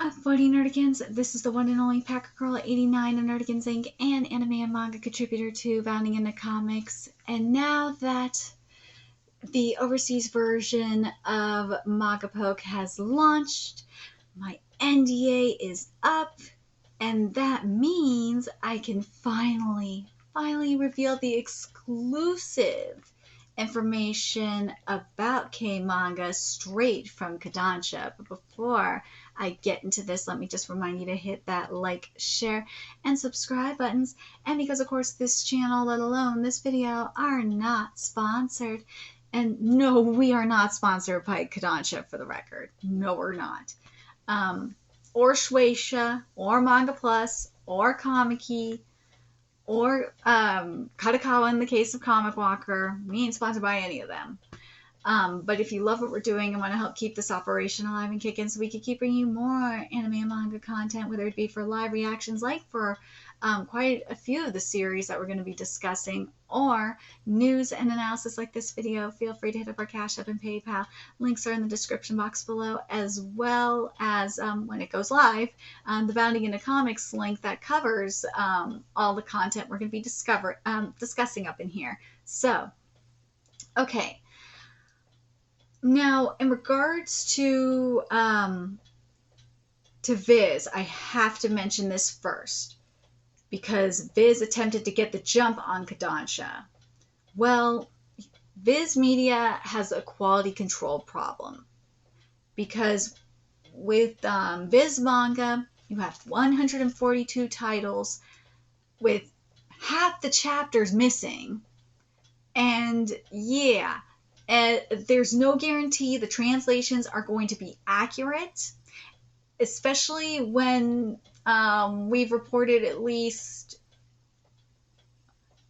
Buddy Nerdigans, this is the one and only Packer Girl 89 of Nerdigans Inc. and anime and manga contributor to Bounding into Comics. And now that the overseas version of Magapoke has launched, my NDA is up, and that means I can finally reveal the exclusive information about K-Manga straight from Kondansha. But before I get into this, let me just remind you to hit that like, share, and subscribe buttons. And because, of course, this channel, let alone this video, are not sponsored. And no, we are not sponsored by Kodansha, for the record. No, we're not. Or Shueisha, or Manga Plus, or Comikey, or Kadokawa in the case of Comicwalker. We ain't sponsored by any of them. But if you love what we're doing and want to help keep this operation alive and kicking so we can keep bringing you more anime and manga content, whether it be for live reactions like for quite a few of the series that we're going to be discussing, or news and analysis like this video, feel free to hit up our Cash App and PayPal. Links are in the description box below, as well as when it goes live, the Bounding into Comics link that covers all the content we're going to be discussing up in here. So, okay. Now, in regards to Viz, I have to mention this first, because Viz attempted to get the jump on Kondansha. Well, Viz Media has a quality control problem, because with Viz Manga, you have 142 titles with half the chapters missing, and yeah, there's no guarantee the translations are going to be accurate, especially when we've reported at least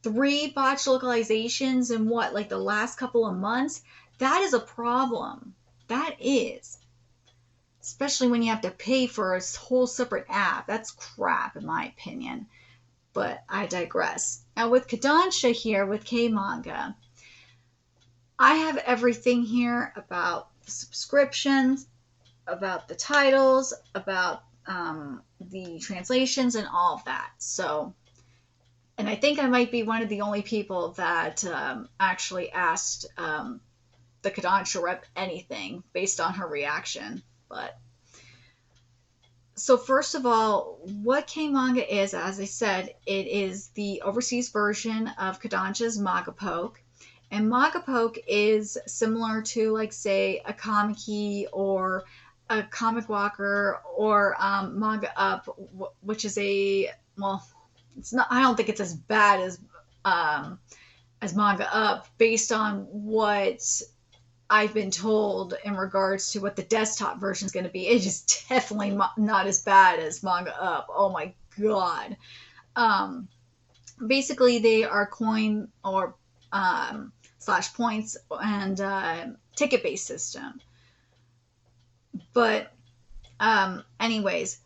3 botched localizations in like the last couple of months. That is a problem. That is. Especially when you have to pay for a whole separate app. That's crap, in my opinion. But I digress. Now with Kodansha here, with K-Manga, I have everything here about the subscriptions, about the titles, about the translations, and all of that. So, and I think I might be one of the only people that actually asked the Kodansha rep anything based on her reaction. But so first of all, what K-Manga is, as I said, it is the overseas version of Kodansha's Magapoke. And Magapoke is similar to, like, say, a Comikey or a Comicwalker or Manga Up, which is well, it's not. I don't think it's as bad as Manga Up, based on what I've been told in regards to what the desktop version is going to be. It is definitely not as bad as Manga Up. Oh my god. Basically, they are coin or slash points and ticket-based system. But anyways,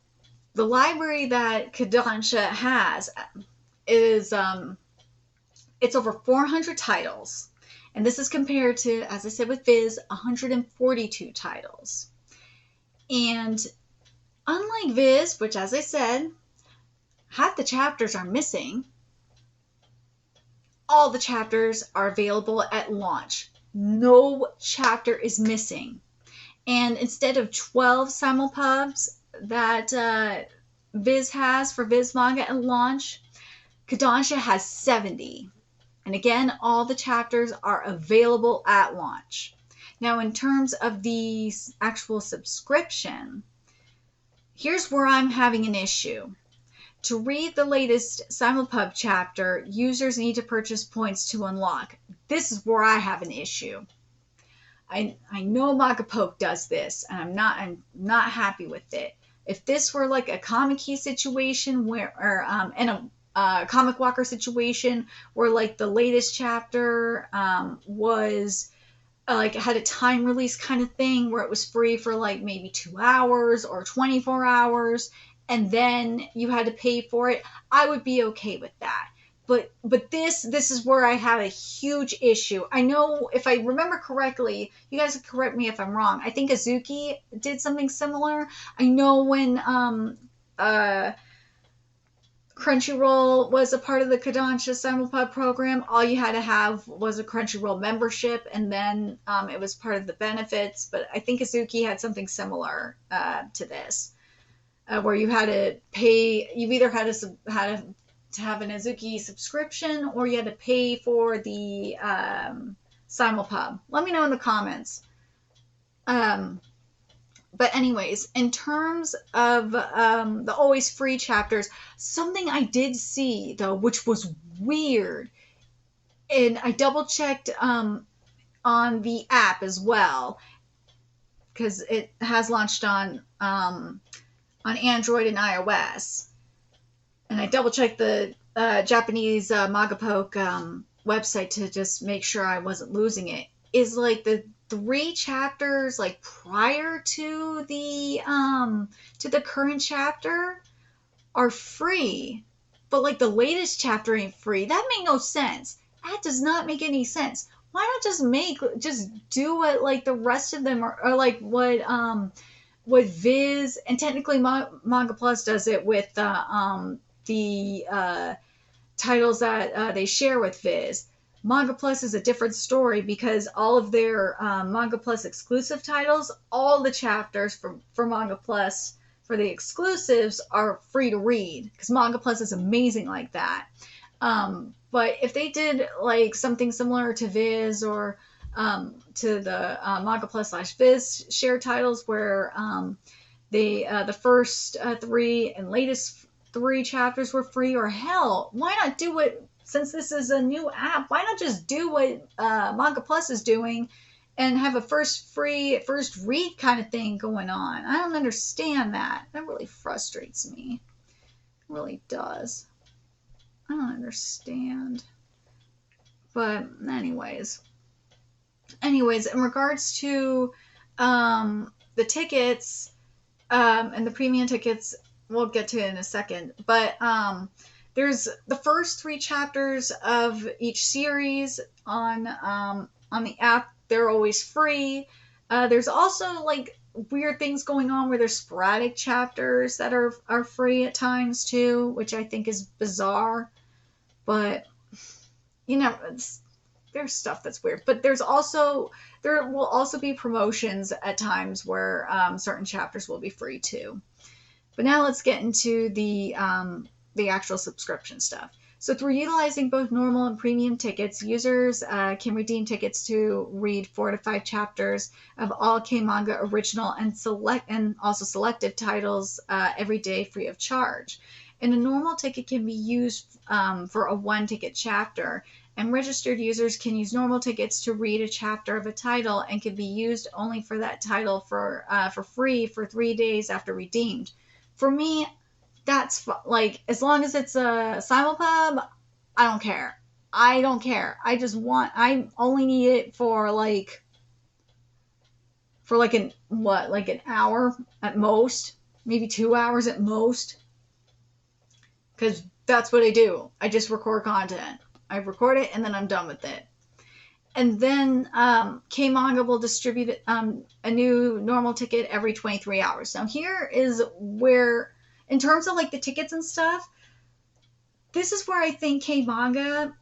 the library that Kondansha has is it's over 400 titles, and this is compared to, as I said with Viz, 142 titles. And unlike Viz, which, as I said, half the chapters are missing, all the chapters are available at launch. No chapter is missing. And instead of 12 simulpubs that Viz has for Viz Manga at launch, Kodansha has 70. And again, all the chapters are available at launch. Now, in terms of the actual subscription, here's where I'm having an issue. To read the latest Simulpub chapter, users need to purchase points to unlock. This is where I have an issue. I know Magapoke does this, and I'm not happy with it. If this were like a Comicey situation and a Comicwalker situation where, like, the latest chapter was like had a time release kind of thing where it was free for like maybe 2 hours or 24 hours, and then you had to pay for it, I would be okay with that. But this is where I have a huge issue. I know, if I remember correctly, you guys can correct me if I'm wrong, I think Azuki did something similar. I know when Crunchyroll was a part of the Kodansha Simulpub program, all you had to have was a Crunchyroll membership, and then it was part of the benefits. But I think Azuki had something similar to this, where you had to pay. You either had to have an Azuki subscription, or you had to pay for the Simulpub. Let me know in the comments. But anyways, in terms of the always free chapters, something I did see, though, which was weird, and I double-checked on the app as well, because it has launched on Android and iOS, and I double-checked the Japanese magapoke website to just make sure I wasn't losing it, is like the 3 chapters like prior to the current chapter are free, but like the latest chapter ain't free. That made no sense. That does not make any sense. Why not just do what like the rest of them are, or like what Viz, and technically Manga Plus does it with the titles that they share with Viz. Manga Plus is a different story, because all of their Manga Plus exclusive titles, all the chapters for Manga Plus for the exclusives are free to read, because Manga Plus is amazing like that. But if they did like something similar to Viz, or to the Manga Plus / Viz share titles, where the first 3 and latest 3 chapters were free, or hell, why not do it? Since this is a new app, why not just do what Manga Plus is doing and have a first read kind of thing going on? I don't understand that. That really frustrates me. It really does. I don't understand. But anyways, in regards to the tickets and the premium tickets, we'll get to it in a second. But there's the first 3 chapters of each series on the app. They're always free. There's also like weird things going on where there's sporadic chapters that are free at times too, which I think is bizarre. But there's stuff that's weird. But there will also be promotions at times where certain chapters will be free too. But now let's get into the actual subscription stuff. So through utilizing both normal and premium tickets, users can redeem tickets to read 4 to 5 chapters of all K-Manga original and also selective titles every day free of charge. And a normal ticket can be used for a 1-ticket chapter, and registered users can use normal tickets to read a chapter of a title and can be used only for that title for free for 3 days after redeemed. For me, that's like, as long as it's a Simulpub, I don't care. I I only need it for an hour at most, maybe 2 hours at most. Because that's what I do. I just record content. I record it and then I'm done with it. And then K-Manga will distribute a new normal ticket every 23 hours. Now here is where, in terms of like the tickets and stuff, this is where I think K-Manga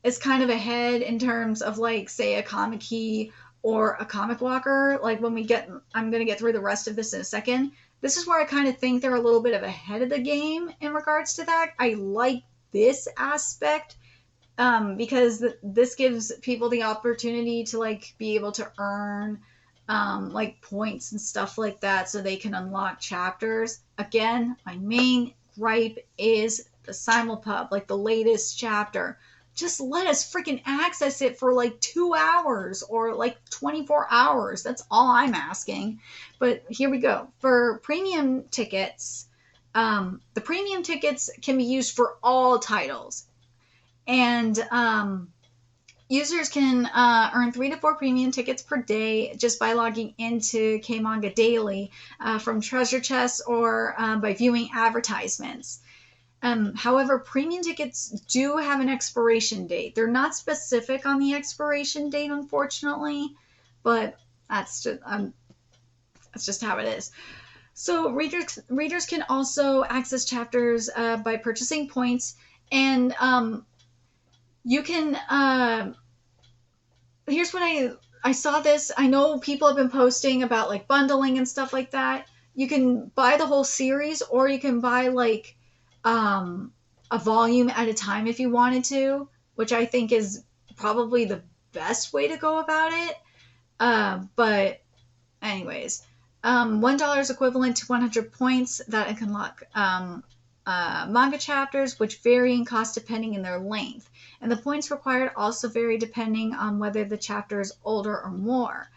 is kind of ahead in terms of like, say, a Comicey or a Comicwalker. Like when I'm going to get through the rest of this in a second. This is where I kind of think they're a little bit of ahead of the game in regards to that. I like this aspect because this gives people the opportunity to like be able to earn like points and stuff like that, so they can unlock chapters. Again, my main gripe is the Simulpub, like the latest chapter. Just let us freaking access it for like 2 hours or like 24 hours. That's all I'm asking. But here we go. For premium tickets, the premium tickets can be used for all titles. And users can earn 3 to 4 premium tickets per day just by logging into K-Manga Daily from Treasure Chests or by viewing advertisements. However, premium tickets do have an expiration date. They're not specific on the expiration date, unfortunately, but that's just how it is. So readers can also access chapters by purchasing points, and you can. Here's what I saw this. I know people have been posting about like bundling and stuff like that. You can buy the whole series, or you can buy like a volume at a time if you wanted to, which I think is probably the best way to go about it. But anyways, $1 is equivalent to 100 points that can unlock manga chapters, which vary in cost depending on their length. And the points required also vary depending on whether the chapter is older or more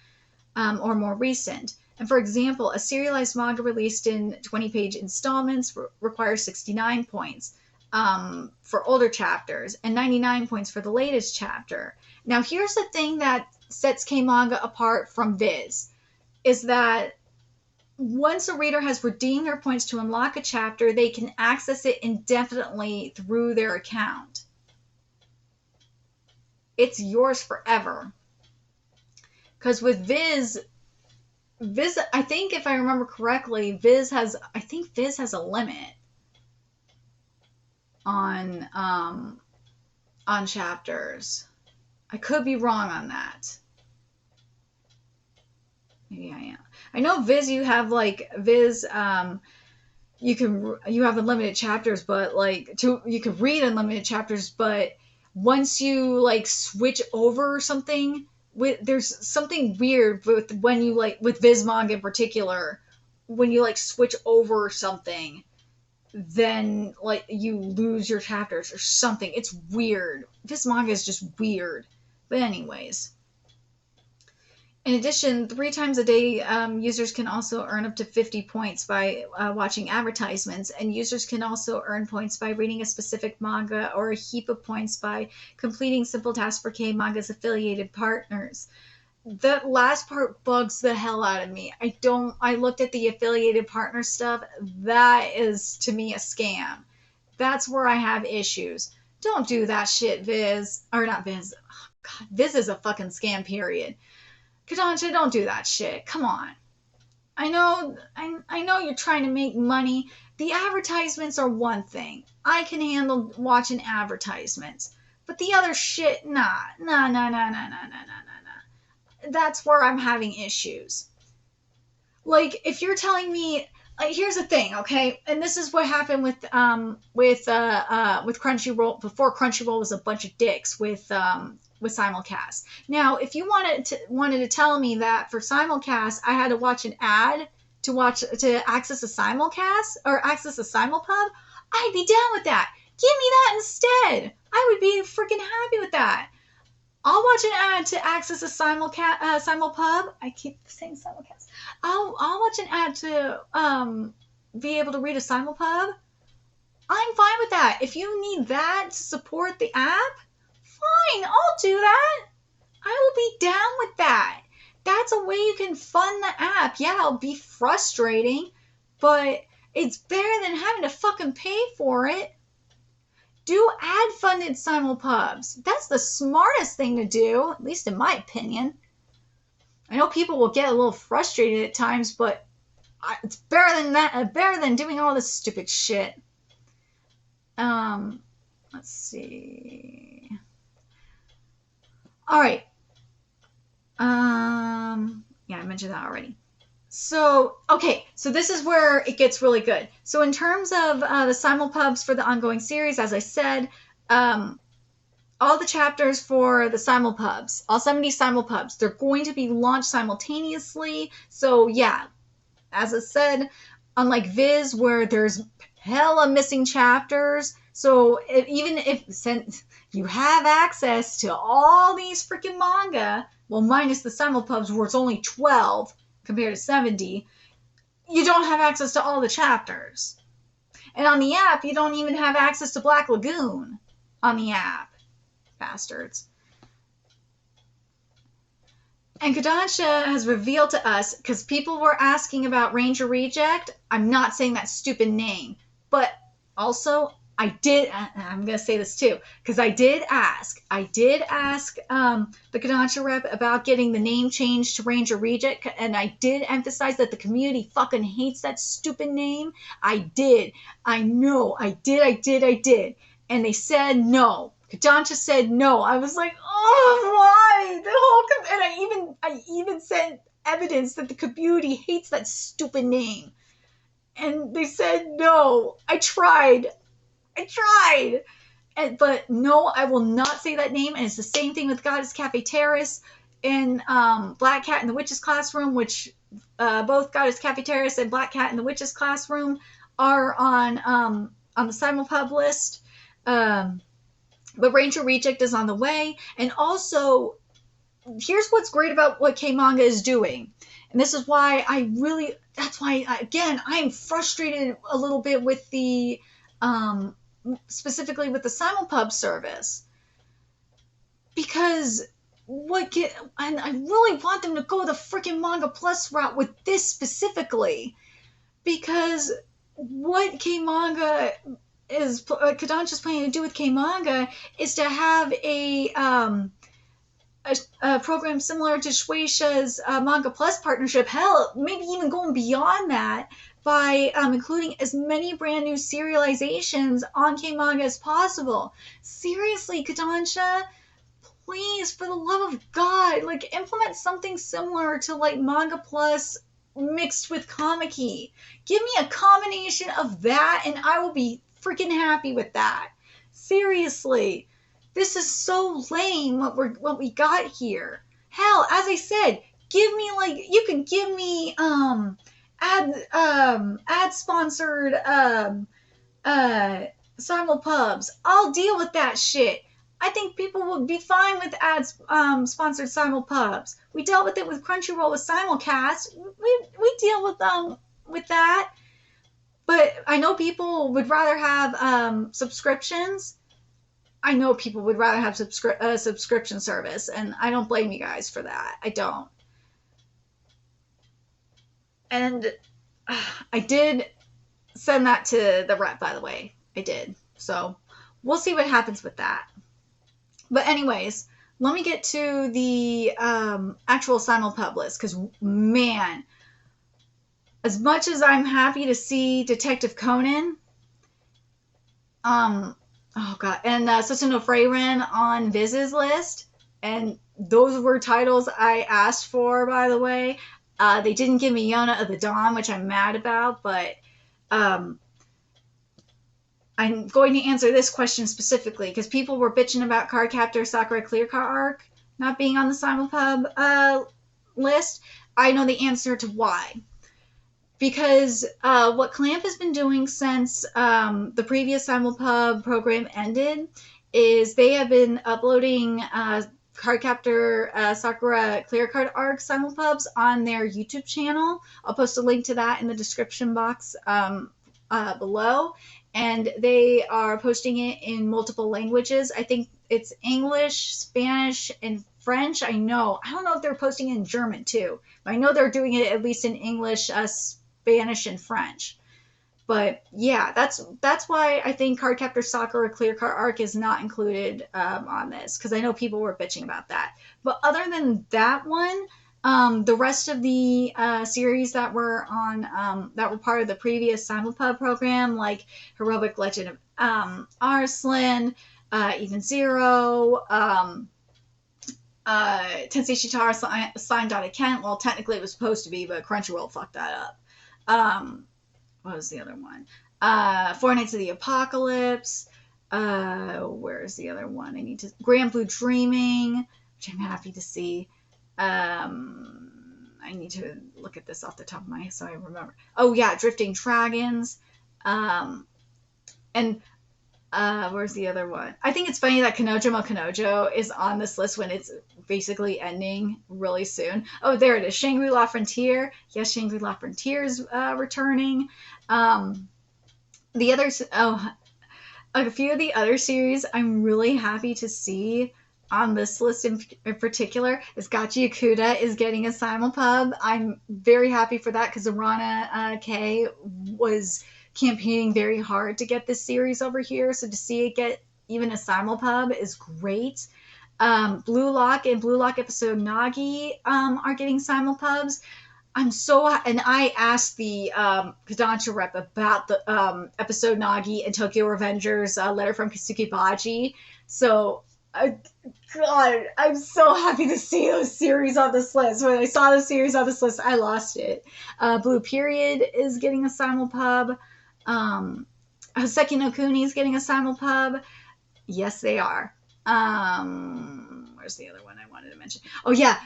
recent. And for example, a serialized manga released in 20-page installments requires 69 points for older chapters and 99 points for the latest chapter. Now, here's the thing that sets K-Manga apart from Viz, is that once a reader has redeemed their points to unlock a chapter, they can access it indefinitely through their account. It's yours forever. Because with Viz, I think if I remember correctly, Viz has a limit on chapters. I could be wrong on that. Maybe I am. I know Viz, you have like Viz, you have unlimited chapters, but like you can read unlimited chapters, but once you like switch over something, there's something weird with when you like with Viz manga in particular, when you like switch over something, then like you lose your chapters or something. It's weird. Viz manga is just weird. But anyways. In addition, 3 times a day, users can also earn up to 50 points by watching advertisements, and users can also earn points by reading a specific manga, or a heap of points by completing simple tasks for K-Manga's affiliated partners. That last part bugs the hell out of me. I looked at the affiliated partner stuff. That is, to me, a scam. That's where I have issues. Don't do that shit, Viz. Or not Viz. Oh, God, Viz is a fucking scam, period. Kodansha, don't do that shit. Come on. I know you're trying to make money. The advertisements are one thing. I can handle watching advertisements. But the other shit, nah. That's where I'm having issues. Like, if you're telling me, like, here's the thing, okay? And this is what happened with Crunchyroll, before Crunchyroll was a bunch of dicks with simulcast. Now, if you wanted to tell me that for simulcast I had to watch an ad to access a simulcast or access a simulpub, I'd be down with that. Give me that instead. I would be freaking happy with that. I'll watch an ad to access a simulpub. I keep saying simulcast. I'll watch an ad to be able to read a simulpub. I'm fine with that. If you need that to support the app, fine, I'll do that. I will be down with that. That's a way you can fund the app. Yeah, it'll be frustrating, but it's better than having to fucking pay for it. Do ad-funded simulpubs. That's the smartest thing to do, at least in my opinion. I know people will get a little frustrated at times, but it's better than that. Better than doing all this stupid shit. Let's see. All right. Yeah, I mentioned that already. So, okay, so this is where it gets really good. So in terms of the simulpubs for the ongoing series, as I said, all the chapters for the simulpubs, all 70 simulpubs, they're going to be launched simultaneously. So yeah, as I said, unlike Viz, where there's hella missing chapters, so since you have access to all these freaking manga, well, minus the simulpubs where it's only 12 compared to 70, you don't have access to all the chapters. And on the app, you don't even have access to Black Lagoon on the app. Bastards. And Kodansha has revealed to us, because people were asking about Ranger Reject, I'm not saying that stupid name, but also, I'm going to say this too, because I did ask the Kodansha rep about getting the name changed to Ranger Reject, and I did emphasize that the community fucking hates that stupid name. I did. I know. I did. And they said no. Kondansha said no. I was like, oh, why? And I even sent evidence that the community hates that stupid name. And they said no. I tried. But no, I will not say that name. And it's the same thing with Goddess Cafe Terrace and Black Cat in the Witch's Classroom, which both Goddess Cafe Terrace and Black Cat in the Witch's Classroom are on the Simulpub list. But Ranger Reject is on the way. And also, here's what's great about what K-Manga is doing. And this is why I'm frustrated a little bit with the, specifically with the Simulpub service. Because and I really want them to go the freaking Manga Plus route with this specifically. Because what K-Manga Kodansha's planning to do with K-Manga is to have a program similar to Shueisha's Manga Plus partnership. Hell, maybe even going beyond that by including as many brand new serializations on K-Manga as possible. Seriously, Kodansha, please, for the love of God, like, implement something similar to like Manga Plus mixed with Comicey. Give me a combination of that and I will be freaking happy with that. Seriously, this is so lame what we got here. Hell, as I said, you can give me ad sponsored simulpubs. I'll deal with that shit. I think people would be fine with ads sponsored simulpubs. We dealt with it with Crunchyroll with simulcast. We deal with that. But I know people would rather have subscriptions. I know people would rather have a subscription service, and I don't blame you guys for that. I don't. And I did send that to the rep, by the way. I did. So we'll see what happens with that. But anyways, let me get to the actual simulpub list, because, man, as much as I'm happy to see Detective Conan, oh god, and Susuno Freiren on Viz's list, and those were titles I asked for, by the way. They didn't give me Yona of the Dawn, which I'm mad about, but I'm going to answer this question specifically, because people were bitching about Cardcaptor Sakura Clear Card Arc not being on the Simulpub list. I know the answer to why. Because what Clamp has been doing since the previous Simulpub program ended is they have been uploading Cardcaptor Sakura Clear Card Arc Simulpubs on their YouTube channel. I'll post a link to that in the description box below. And they are posting it in multiple languages. I think it's English, Spanish, and French. I don't know if they're posting it in German too. But I know they're doing it at least in English, Spanish, and French. But yeah, that's why I think Cardcaptor Sakura Clear Card Arc is not included on this, because I know people were bitching about that. But other than that one, the rest of the series that were on that were part of the previous Simulpub program, like Heroic Legend of Arslan, Even Zero, Tensei Shitara Slime Dotted Kent. Well, technically it was supposed to be, but Crunchyroll fucked that up. What was the other one? Four Nights of the Apocalypse. Where's the other one? Grand Blue Dreaming, which I'm happy to see. I need to look at this off the top of my head so I remember. Oh yeah, Drifting Dragons. And where's the other one? I think it's funny that Kanojo Mo Kanojo is on this list when it's basically ending really soon. Oh, there it is. Shangri-La Frontier. Yes, Shangri-La Frontier is returning. The others, a few of the other series I'm really happy to see on this list in particular is Gachi Yakuta is getting a Simulpub. I'm very happy for that because Arana K was campaigning very hard to get this series over here. So to see it get even a simulpub is great. Blue Lock and Blue Lock episode Nagi are getting simulpubs. And I asked the Kodansha rep about the episode Nagi and Tokyo Revengers letter from Kasuki Baji. So, God, I'm so happy to see those series on this list. When I saw the series on this list, I lost it. Blue Period is getting a simulpub. Hoseki no Kuni is getting a simulpub. Yes, they are. Where's the other one I wanted to mention? Oh, yeah.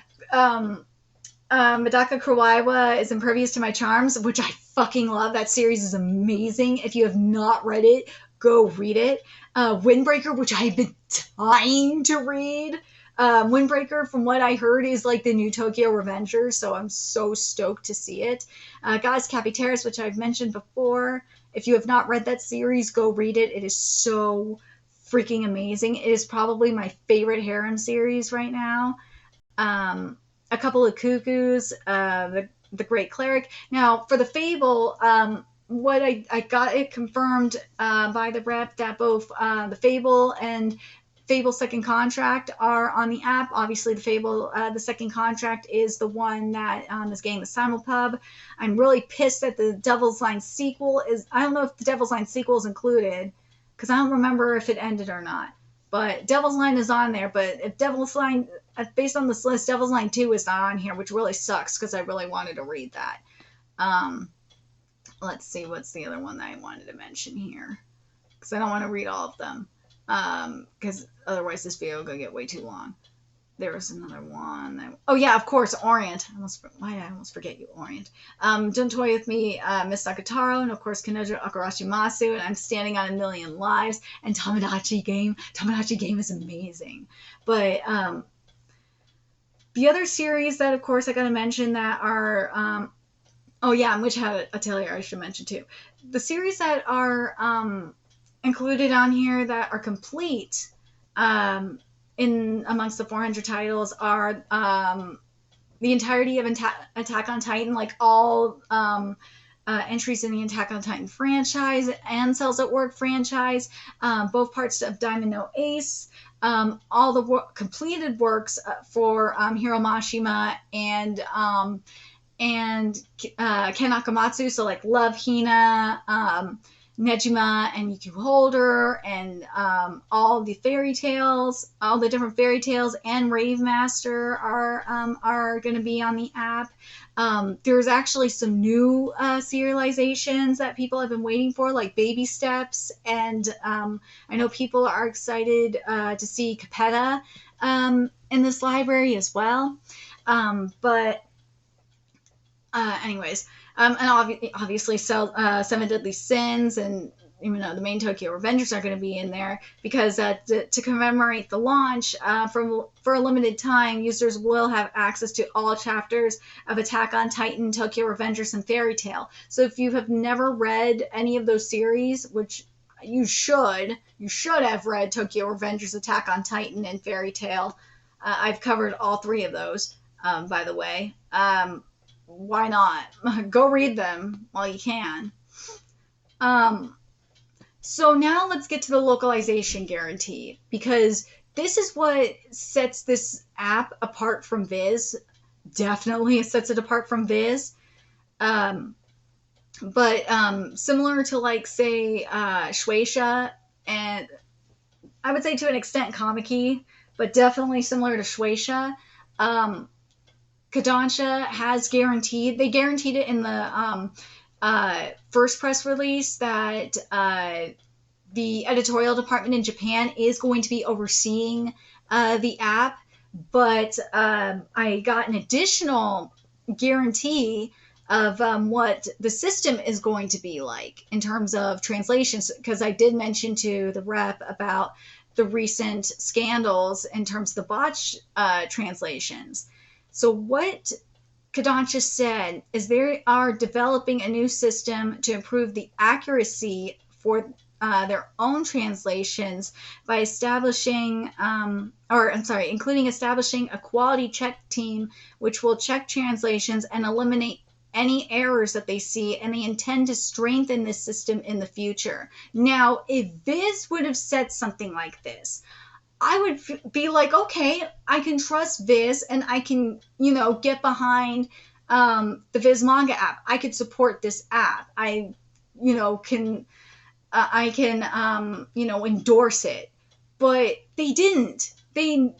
Medaka Kuraiwa is Impervious to My Charms, which I fucking love. That series is amazing. If you have not read it, go read it. Windbreaker, which I've been dying to read. Windbreaker, from what I heard, is like the new Tokyo Revengers, so I'm so stoked to see it. Goddess Capiteris, which I've mentioned before. If you have not read that series, go read it. It is so freaking amazing. It is probably my favorite harem series right now. A Couple of Cuckoos, the Great Cleric. Now, for the Fable, what I got it confirmed by the rep that both the Fable and Fable Second Contract are on the app. Obviously, the Fable, the Second Contract is the one that is getting the simulpub. I'm really pissed that the Devil's Line sequel is... I don't know if the Devil's Line sequel is included, because I don't remember if it ended or not. But Devil's Line is on there, but if Devil's Line... Based on this list, Devil's Line 2 is not on here, which really sucks, because I really wanted to read that. Let's see, what's the other one that I wanted to mention here? Because I don't want to read all of them. Because otherwise this video will get way too long. There was another one. Oh yeah, of course, Orient. Why did I almost forget you, Orient? Don't Toy With Me, Miss Sakataro, and of course Kanojo Akurashimasu, and I'm Standing on a Million Lives, and Tomodachi Game. Tomodachi Game is amazing. But the other series that, of course, I gotta mention that are, oh yeah, Witch Hat Atelier I should mention too. The series that are included on here that are complete in amongst the 400 titles are the entirety of Attack on Titan, like all entries in the Attack on Titan franchise and Cells at Work franchise, both parts of Diamond No Ace, all the completed works for Hiro Mashima and Ken Nakamatsu, so like Love Hina, Nejima and Yuki Holder, and all the fairy tales, all the different fairy tales, and Rave Master are going to be on the app. There's actually some new serializations that people have been waiting for, like Baby Steps, and I know people are excited to see Capetta in this library as well. Anyways, and obviously Seven Deadly Sins, and even though the main Tokyo Revengers are going to be in there, because to commemorate the launch, for a limited time, users will have access to all chapters of Attack on Titan, Tokyo Revengers, and Fairy Tail. So if you have never read any of those series, which you should have read Tokyo Revengers, Attack on Titan, and Fairy Tail. I've covered all three of those, by the way. Why not? Go read them while you can. So now let's get to the localization guarantee, because this is what sets this app apart from Viz. Definitely it sets it apart from Viz. But similar to, like, say, Shueisha, and I would say to an extent Comicey, but definitely similar to Shueisha, Kodansha has guaranteed, they guaranteed it in the first press release that the editorial department in Japan is going to be overseeing the app, but I got an additional guarantee of what the system is going to be like in terms of translations, because I did mention to the rep about the recent scandals in terms of the botch translations. So what Kodansha said is they are developing a new system to improve the accuracy for their own translations by including establishing a quality check team which will check translations and eliminate any errors that they see, and they intend to strengthen this system in the future. Now, if Viz would have said something like this, I would be like, okay, I can trust Viz, and I can, get behind the Viz manga app. I could support this app. I can endorse it. But they didn't.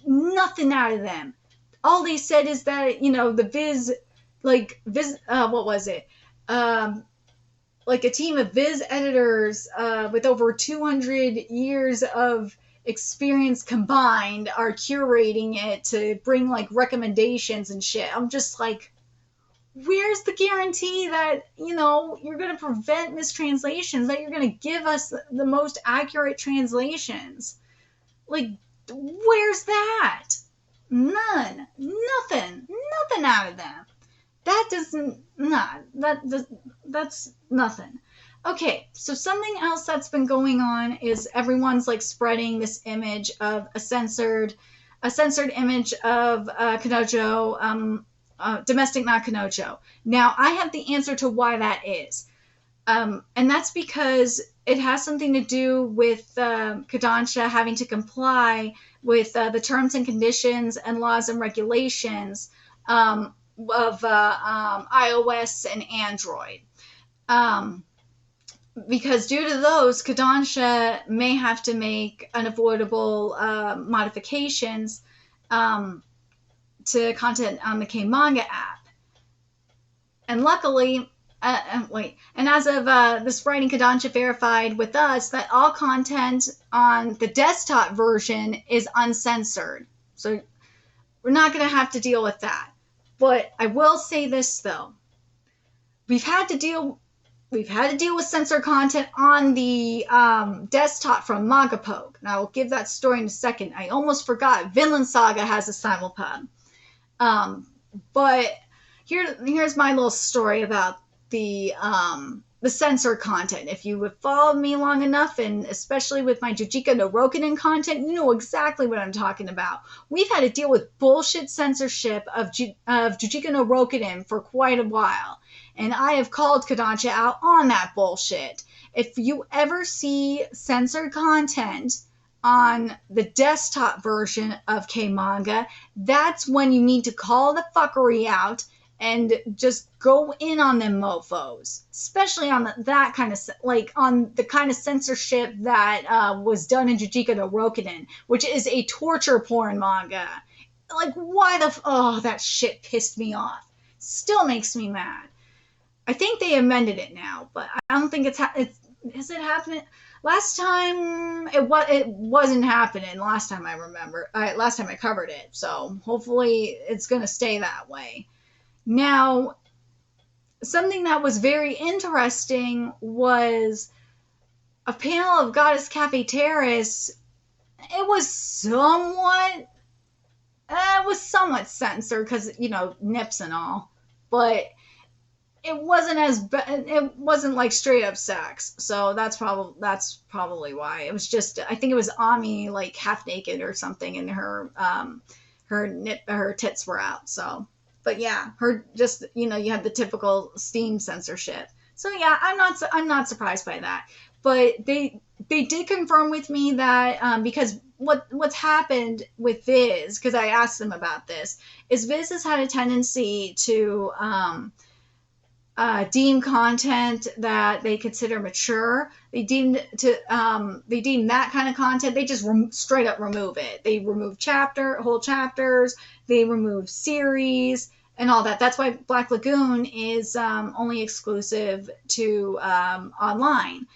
Nothing out of them. All they said is that, the Viz, what was it? Like a team of Viz editors with over 200 years of experience combined are curating it to bring, like, recommendations and shit. I'm just like, where's the guarantee that, you're going to prevent mistranslations, that you're going to give us the most accurate translations? Like, where's that? None. Nothing out of them. That's nothing. Okay, so something else that's been going on is everyone's, like, spreading this image of a censored image of Kanojo, domestic not Kanojo. Now, I have the answer to why that is. And that's because it has something to do with Kodansha having to comply with the terms and conditions and laws and regulations of iOS and Android. Because due to those, Kodansha may have to make unavoidable modifications to content on the K-Manga app. And luckily, and as of this writing, Kondansha verified with us that all content on the desktop version is uncensored. So we're not going to have to deal with that. But I will say this, though. We've had to deal with censored content on the desktop from Magapoke. Now, I'll give that story in a second. I almost forgot. Vinland Saga has a simulpub. But here's my little story about the censored content. If you have followed me long enough, and especially with my Jujika no Rokunin content, you know exactly what I'm talking about. We've had to deal with bullshit censorship of Jujika no Rokunin for quite a while. And I have called Kodansha out on that bullshit. If you ever see censored content on the desktop version of K-Manga, that's when you need to call the fuckery out and just go in on them mofos. Especially on that kind of, on the kind of censorship that was done in Jujika no Rokunin, which is a torture porn manga. Like, that shit pissed me off. Still makes me mad. I think they amended it now, but I don't think is it happening? Last time it wasn't happening. Last time I remember, last time I covered it. So hopefully it's gonna stay that way. Now, something that was very interesting was a panel of Goddess Cafe Terrace. It was somewhat censored because nips and all, but it wasn't like straight up sex, so that's probably why. It was just, I think it was Ami like half naked or something, and her tits were out. So, but yeah, her just you have the typical Steam censorship. So yeah, I'm not surprised by that. But they did confirm with me that because what's happened with Viz, because I asked them about this, is Viz has had a tendency to deem content that they consider mature. They deem that kind of content. They just straight up remove it. They remove whole chapters. They remove series and all that. That's why Black Lagoon is only exclusive to online.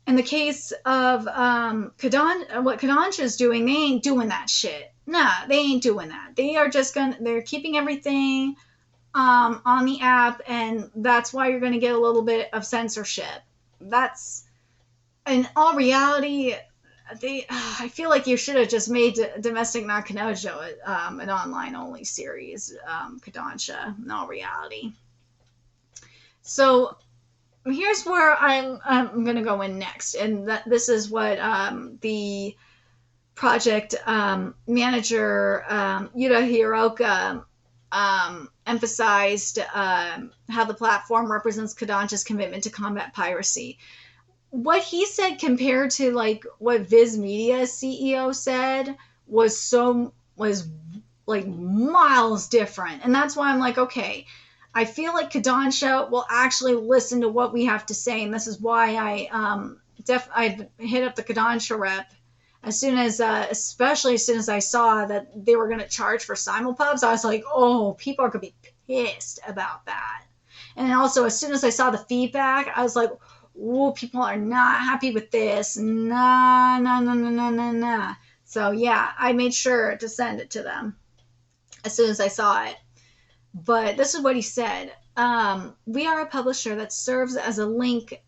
In the case of what Kodansha is doing, they ain't doing that shit. Nah, they ain't doing that. They're keeping everything on the app, and that's why you're going to get a little bit of censorship. That's, in all reality, I feel like you should have just made Domestic Not Kanojo an online-only series, Kodansha, in all reality. So here's where I'm going to go in next, and this is what the project manager, Yuta Hiroka, emphasized how the platform represents Kodansha's commitment to combat piracy. What he said compared to like what Viz Media's CEO said was like miles different. And that's why I'm like, okay, I feel like Kondansha will actually listen to what we have to say. And this is why I hit up the Kondansha rep as soon as, especially as soon as I saw that they were going to charge for simulpubs. I was like, oh, people are going to be pissed about that. And also, as soon as I saw the feedback, I was like, oh, people are not happy with this. Nah, nah, nah, nah, nah, nah, nah. So yeah, I made sure to send it to them as soon as I saw it. But this is what he said. We are a publisher that serves as a link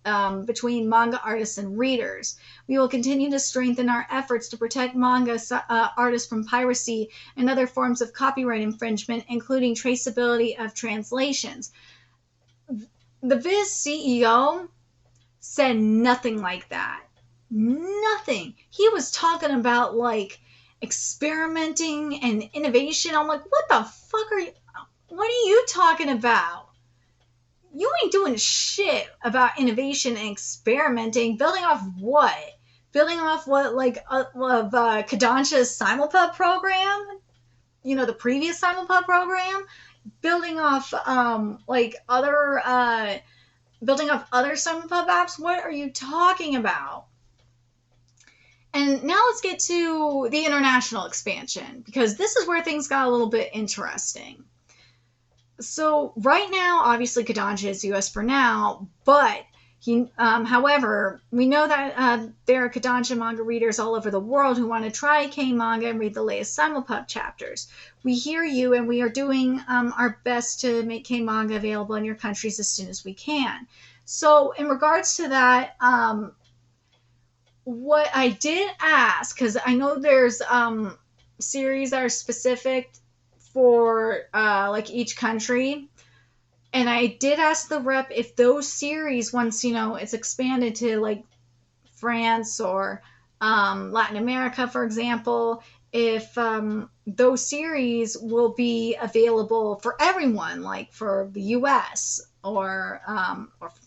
between manga artists and readers. We will continue to strengthen our efforts to protect manga artists from piracy and other forms of copyright infringement, including traceability of translations. The Viz CEO said nothing like that. Nothing. He was talking about like experimenting and innovation. I'm like, what the fuck what are you talking about? You ain't doing shit about innovation and experimenting. Building off what? Building off what, like, of Kodansha's Simulpub program? You know, the previous Simulpub program? Building off, building off other Simulpub apps? What are you talking about? And now let's get to the international expansion, because this is where things got a little bit interesting. So right now, obviously, Kodansha is US for now, but however, we know that there are Kodansha manga readers all over the world who want to try K-Manga and read the latest Simulpub chapters. We hear you, and we are doing our best to make K-Manga available in your countries as soon as we can. So in regards to that, what I did ask, because I know there's series that are specific for like each country, and I did ask the rep if those series, once it's expanded to like France or Latin America, for example, if those series will be available for everyone, like for the US or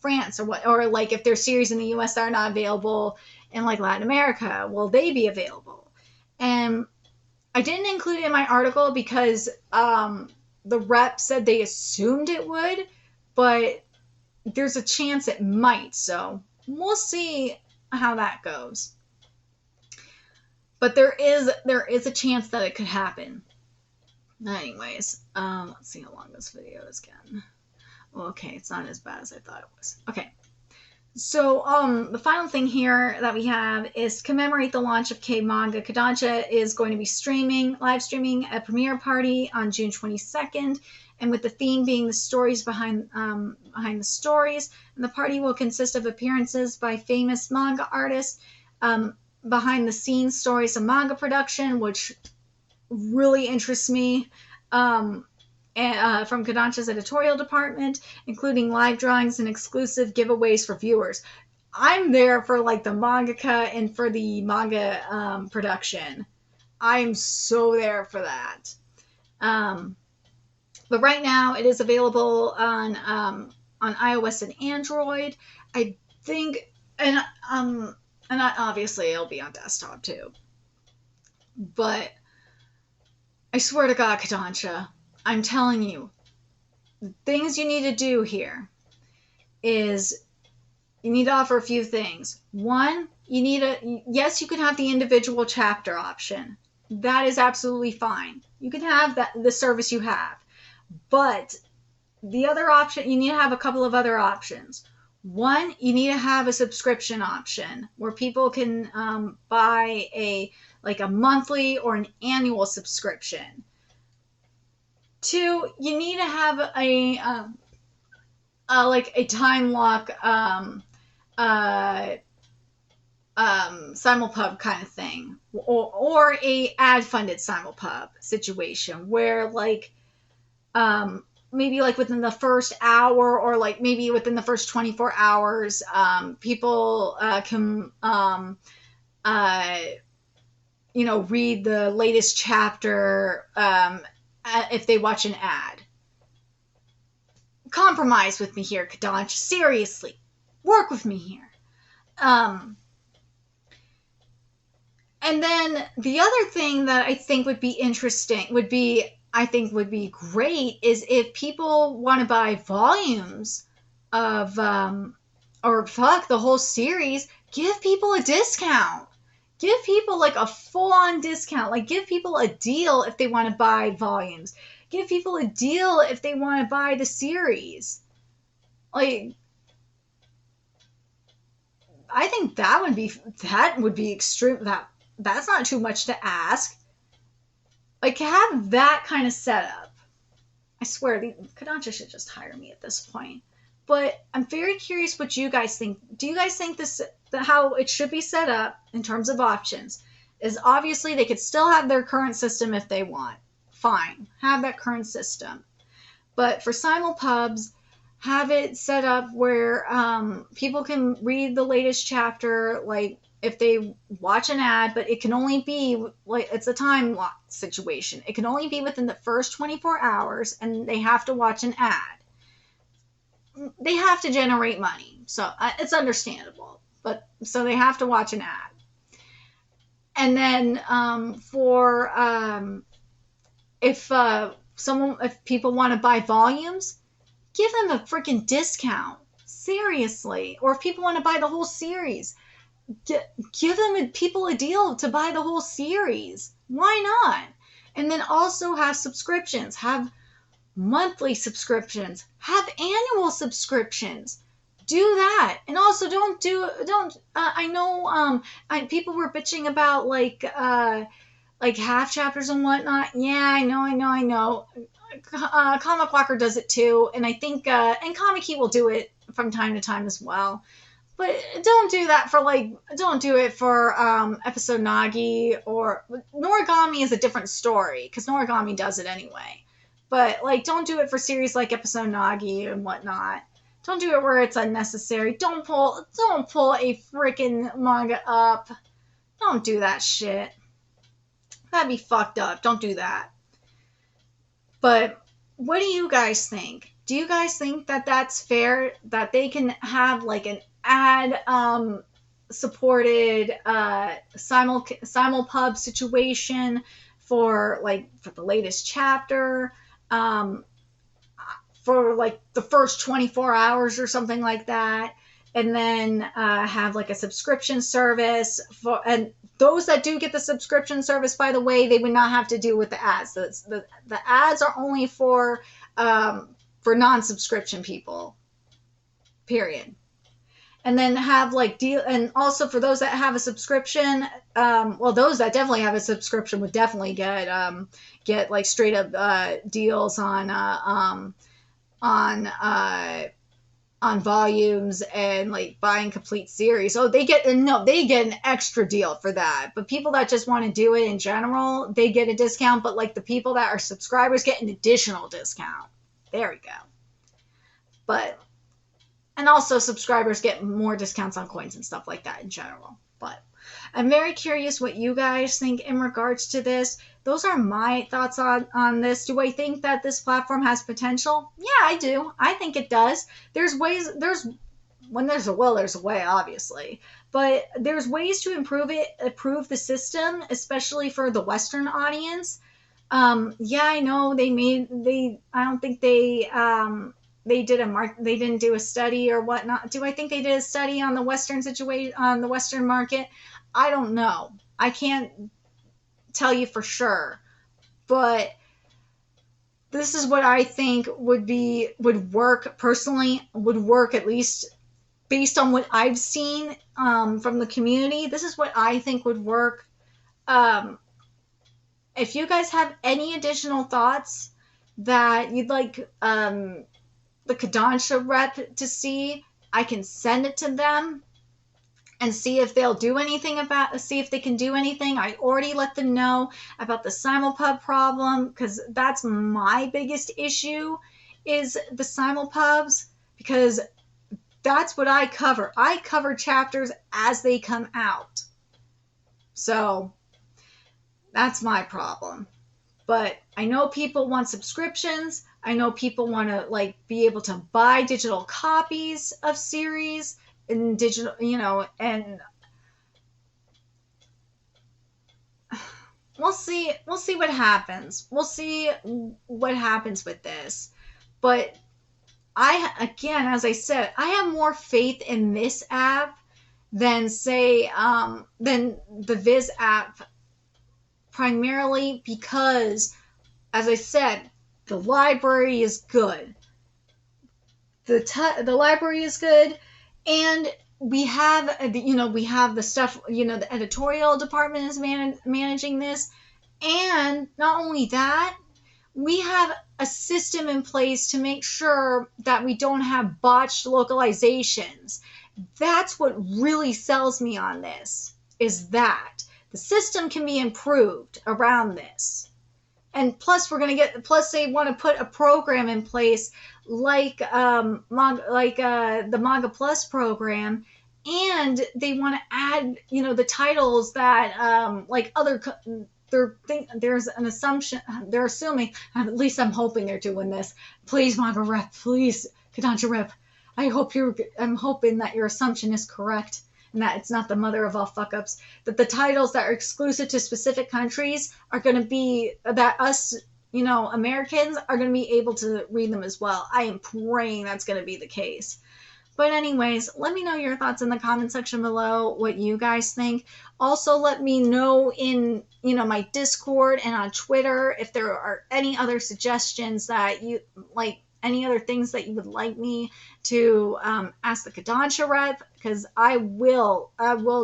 France or what, or like if there's series in the US that are not available in like Latin America, will they be available? And I didn't include it in my article because the rep said they assumed it would, but there's a chance it might. So we'll see how that goes. But there is a chance that it could happen. Anyways, let's see how long this video is again. Okay, it's not as bad as I thought it was. Okay. So, the final thing here that we have is to commemorate the launch of K-Manga. Kondansha is going to be live streaming a premiere party on June 22nd, and with the theme being the stories behind the stories. And the party will consist of appearances by famous manga artists, behind the scenes stories of manga production, which really interests me. From Kodansha's editorial department, including live drawings and exclusive giveaways for viewers. I'm there for like the mangaka and for the manga production. I'm so there for that. But right now it is available on iOS and Android. I think, and obviously it'll be on desktop too. But I swear to God, Kodansha, I'm telling you, the things you need to do is you need to offer a few things. One, yes, you can have the individual chapter option. That is absolutely fine. You can have the service you have. But the other option, you need to have a couple of other options. One, you need to have a subscription option where people can buy a monthly or an annual subscription. Two, you need to have a time lock simulpub kind of thing, or a ad funded simulpub situation where maybe like within the first hour or like maybe within the first 24 hours, people can read the latest chapter if they watch an ad. compromise with me here, Kodansha. Seriously, work with me here. And then the other thing that I think would be interesting would be great is if people want to buy volumes of or fuck the whole series, give people a discount. Give people like a full-on discount. Like give people a deal if they want to buy volumes. Give people a deal if they want to buy the series. Like I think that would be extreme. That's not too much to ask. Like have that kind of setup. I swear, Kondansha should just hire me at this point. But I'm very curious what you guys think. Do you guys think how it should be set up in terms of options is obviously they could still have their current system if they want. Fine, have that current system. But for Simulpubs, have it set up where people can read the latest chapter, like if they watch an ad, but it can only be like it's a time lock situation. It can only be within the first 24 hours, and they have to watch an ad. They have to generate money, so it's understandable. But so they have to watch an ad, and then if people want to buy volumes, give them a freaking discount. Seriously. Or if people want to buy the whole series, give people a deal to buy the whole series. Why not? And then also have subscriptions. Have monthly subscriptions. Have annual subscriptions. Do that. And also I know people were bitching about like half chapters and whatnot. Yeah, I know. Comicwalker does it too, and I think and Comicey will do it from time to time as well. But don't do it for episode Nagi, or Noragami is a different story because Noragami does it anyway. But like, don't do it for series like episode Nagi and whatnot. Don't do it where it's unnecessary. Don't pull a freaking manga up. Don't do that shit. That'd be fucked up. Don't do that. But what do you guys think? Do you guys think that that's fair? That they can have like an ad supported simulpub situation for the latest chapter, for like the first 24 hours or something like that, and then have like a subscription service and those that do get the subscription service, by the way, they would not have to deal with the ads. The ads are only for non-subscription people, period. And then have like and also for those that have a subscription, those that definitely have a subscription would definitely get like straight up deals on volumes and like buying complete series. So they get an extra deal for that. But people that just want to do it in general, they get a discount. But like the people that are subscribers get an additional discount. There we go. And also subscribers get more discounts on coins and stuff like that in general. But I'm very curious what you guys think in regards to this. Those are my thoughts on this. Do I think that this platform has potential? Yeah, I do. I think it does. When there's a will, there's a way, obviously. But there's ways to improve the system, especially for the Western audience. Yeah, I know I don't think they didn't do a study or whatnot. Do I think they did a study on the Western situation, on the Western market? I don't know. I can't tell you for sure, but this is what I think would work personally, would work at least based on what I've seen from the community. This is what I think would work. If you guys have any additional thoughts that you'd like the Kodansha rep to see, I can send it to them and see if they'll do anything see if they can do anything. I already let them know about the Simulpub problem, because that's my biggest issue, is the Simulpubs, because that's what I cover. I cover chapters as they come out. So that's my problem. But I know people want subscriptions. I know people want to like be able to buy digital copies of series and digital, and we'll see what happens. We'll see what happens with this. But again, as I said, I have more faith in this app than say than the Viz app, primarily because, as I said, the library is good. The library is good, and we have we have the stuff, the editorial department is managing this, and not only that, we have a system in place to make sure that we don't have botched localizations. That's what really sells me on this, is that the system can be improved around this. And plus they want to put a program in place like the Manga Plus program, and they want to add, the titles that like other there's an assumption they're assuming, at least I'm hoping they're doing this. Please, Manga Rep, please, Kodansha Rep, I'm hoping that your assumption is correct and that it's not the mother of all fuck ups, that the titles that are exclusive to specific countries are going to be, that us, Americans are going to be able to read them as well. I am praying that's going to be the case. But anyways, let me know your thoughts in the comment section below, what you guys think. Also, let me know in, my Discord and on Twitter if there are any other suggestions that you like, any other things that you would like me to ask the Kodansha Rep, because I will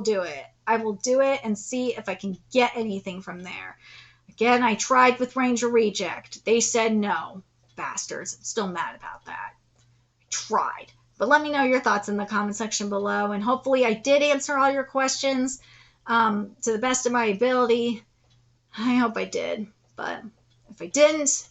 do it. I will do it and see if I can get anything from there. Again, I tried with Ranger Reject. They said no. Bastards. I'm still mad about that. I tried. But let me know your thoughts in the comment section below, and hopefully I did answer all your questions to the best of my ability. I hope I did, but if I didn't,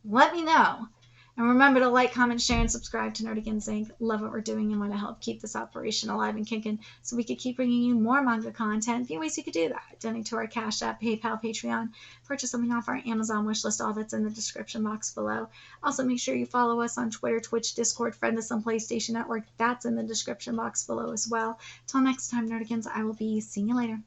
let me know. And remember to like, comment, share, and subscribe to Nerdigans Inc. Love what we're doing and want to help keep this operation alive and kicking so we could keep bringing you more manga content. A few ways you could do that: donate to our Cash App, PayPal, Patreon, purchase something off our Amazon wishlist, all that's in the description box below. Also, make sure you follow us on Twitter, Twitch, Discord, friend us on PlayStation Network. That's in the description box below as well. Till next time, Nerdigans, I will be seeing you later.